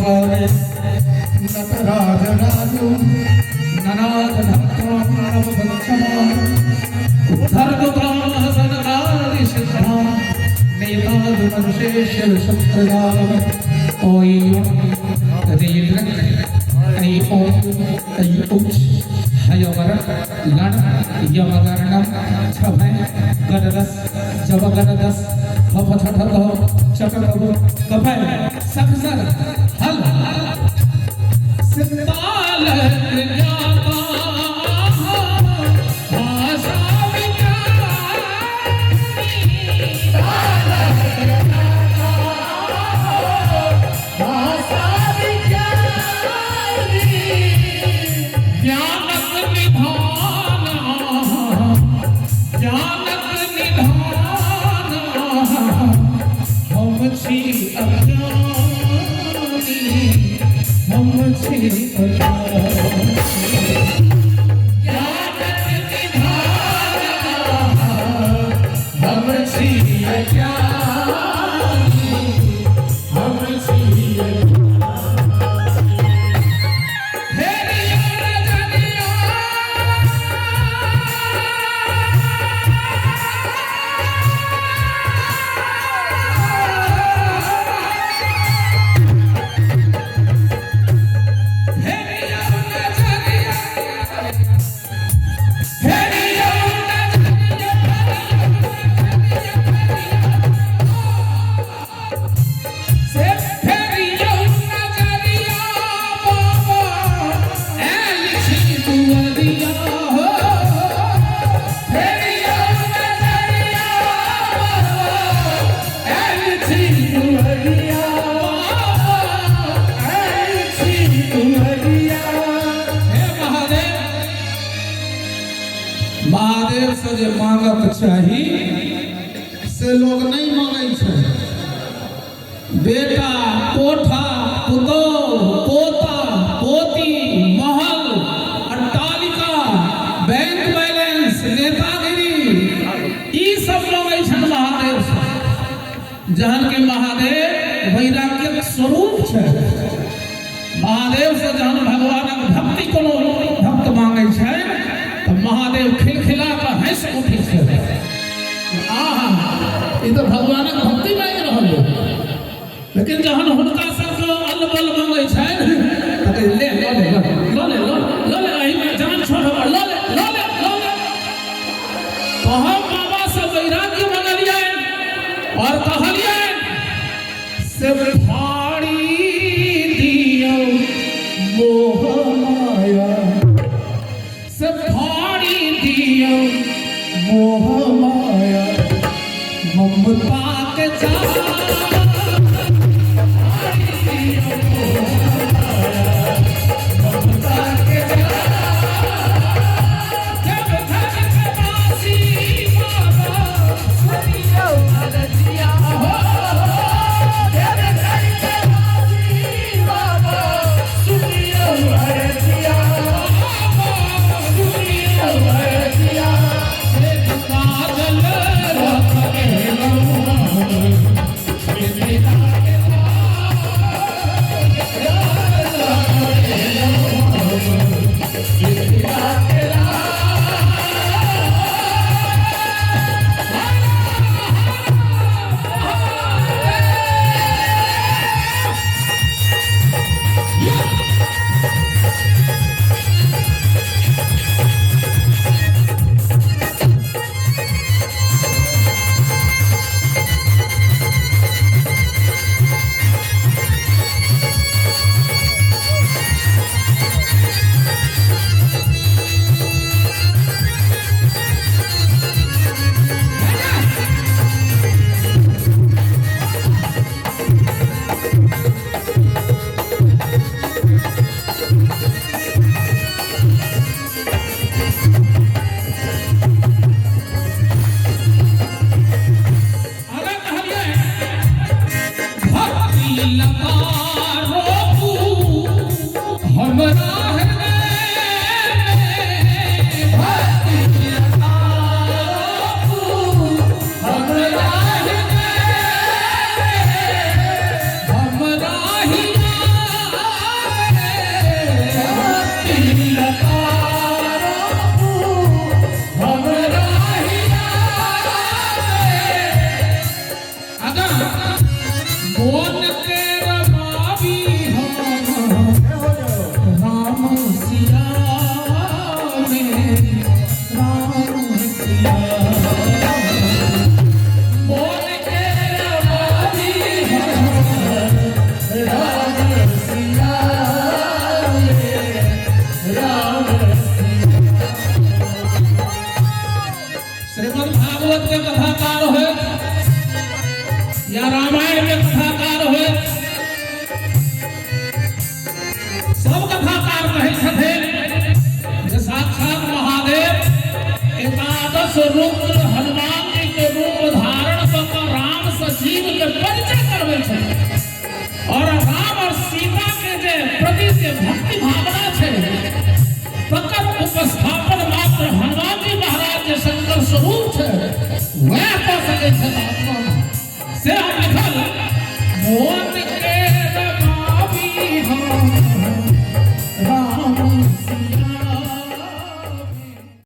भवे नटराज राजू ननाद भक्तों नव भक्षमा धर्मदासन आदि सिद्धा नेता दुर्शेष शत्रदाव ओई रीद्र कई ओम कई उच्च हयवर लण यमगर्णम छभय गणदस जवगणदस भपठठध चटकब कभय सखसर हल सिताल ज्ञाता भाषा महादेव से जे मांगक चाही से लोग नहीं मांगे छे। बेटा कोठा पुतौह पोता पोती महल अट्टालिका बैंक बैलेंस नेतागिरी ई सब मांगे छे महादेव से। जहन के महादेव वैराग्यक स्वरूप छे। महादेव से जहन भगवानक भक्ति कोनो भक्त मांगे छे तो महादेव खिलखिला कर हंस उठे छे। आहा ई तो भगवानक भक्ति मांग रहल है। लेकिन जहन हुनका सबके अलबल मांगे छे त ले ले एही में जान छोड़ ले तो हम बाबा से वैराग्य मांगलिए और कहलिए से फाड़ी दियो मोह माया से फाड़ी दियो मोह माया ममता के रूप हनुमान जी के रूप धारण कर राम से जीव के परिचय करवे छे। और राम और सीता के जे प्रति जे भक्ति भावना छे तकर उपस्थापन मात्र हनुमान जी महाराज जे शंकर स्वरूप छे वह कर सके छे। आत्मा से हम